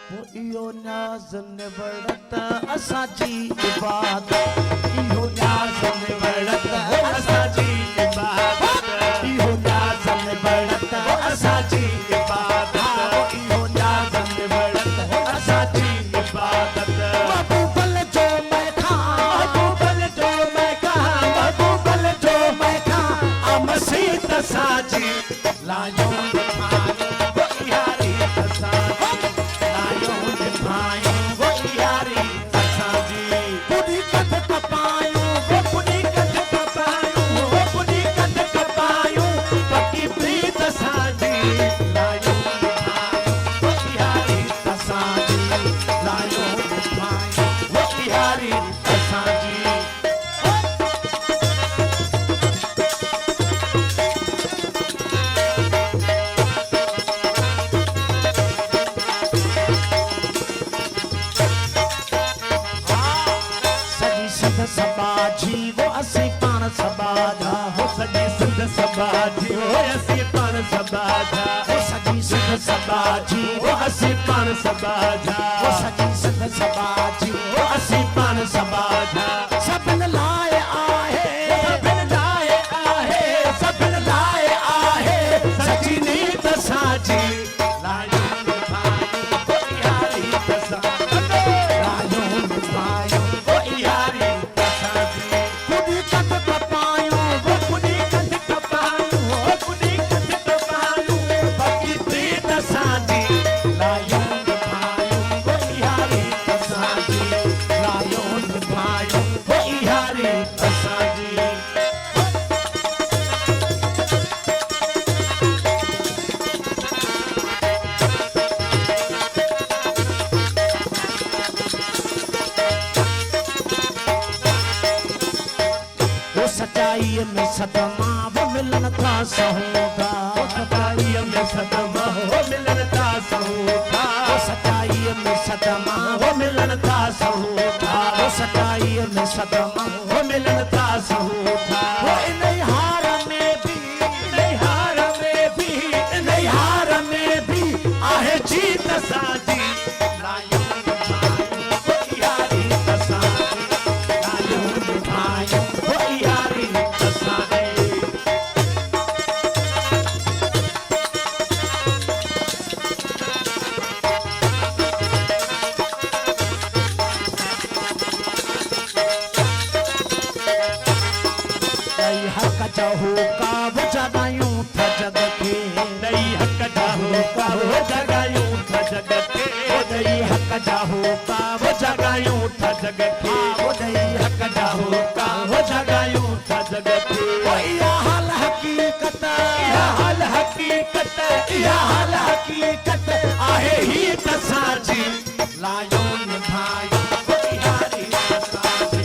वो इहो न्याज़ निवड़त असांजी इबादत, इहो न्याज़ निवड़त असांजी इबादत, इहो न्याज़ निवड़त असांजी इबादत, इहो न्याज़ निवड़त असांजी इबादत। महबूबल जो मैं खां, महबूबल जो मैं खां, महबूबल जो मैं खां, आ मसीह असांजी लायूं निभायूं वो यारी असांजी, लायूं निभायूं वो यारी असांजी। पुनी कद कपायूं वो पुनी कद कपायूं, वो पुनी कद कपायूं, पक्की प्रीत असांजी लायूं निभायूं वो यारी असांजी, लायूं निभायूं वो यारी असांजी। सबाजी वो असी पान सबाजा, हो सजी सिंध सबाजी वो असी पान सबाजा, हो सजी सिंध सबाजी वो असी पान सबाजा, हो सजी सिंध सबाजी वो असी पान सबाजा। सभिन लाए आहे, सभिन लाए आहे, सभिन लाए आहे, सची नीत साजी लायूं निभायूं वो यारी असांजी, लायूं निभायूं वो यारी। पुनी कद कपायूं वो पुनी कद कपायूं, वो पुनी कद कपायूं, पक्की प्रीत असांजी लायूं निभायूं वो यारी असांजी, लायूं निभायूं वो यारी असांजी। सच्चाई में सदमा वो मिलन था सहूगा, सच्चाई में सदमा वो मिलन था सहूगा, सच्चाई में सदमा वो मिलन था सहूगा, सच्चाई में सदमा वो मिलन था सहूगा। वो इन हार में भी, इन हार में भी, इन हार में भी आहे जीत साजी लायूं निभायूं वो यारी असांजी, लायूं निभायूं वो यारी असांजी। नई हक जहू का वो जगायूं था जग के, नई हक जहू का वो जगायूं था जग के, नई हक जहू का वो जगायूं था जग के, वो नई हक जहू का वो जगायूं था जग के। वो या हाल हकीकत, या हाल हकीकत, या हाल हकीकत आहे ही तसाजी लायूं निभायूं वो यारी असांजी,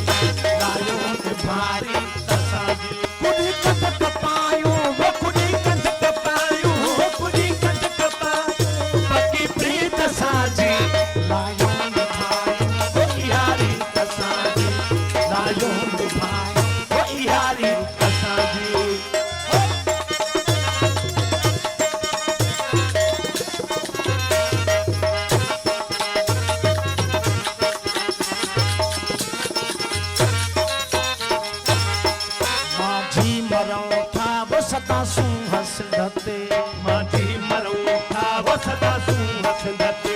लायूं निभायूं तसाजी। पुनी कद कपायूं वो पुनी कद कपायूं, वो पुनी कद कपायूं, पक्की प्रीत असांजी लायूं निभायूं वो यारी असांजी, लायूं निभायूं वो यारी असांजी। माझी मरूं था वो सदा सूं हसंदते, माझी मरूं था वो सदा सूं हसंदते,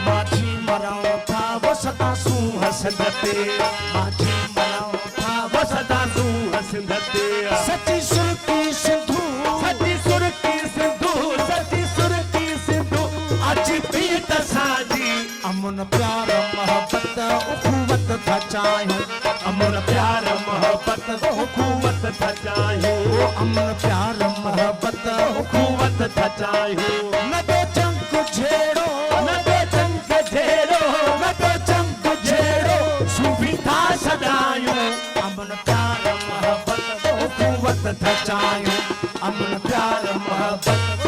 माझी मरूं था वो सदा सूं हसंदते, माझी मरूं था वो सदा सूं हसंदते। सची सुर की सिंधु, सची सुर की सिंधु, सची सुर की सिंधु अची पीत साजी। अमन प्यार मोहब्बत उखुवत था चाहियूं, अमन प्यार मोहब्बत उखुवत था चाहियूं, अमन प्यार मोहब्बत उखुवत था चाहियूं। न दो चंक झेड़ो, न दो चंक झेड़ो, न दो चंक झेड़ो, सूफी था सदायूं। अमन प्यार मोहब्बत उखुवत था चाहियूं, अमन प्यार मोहब्बत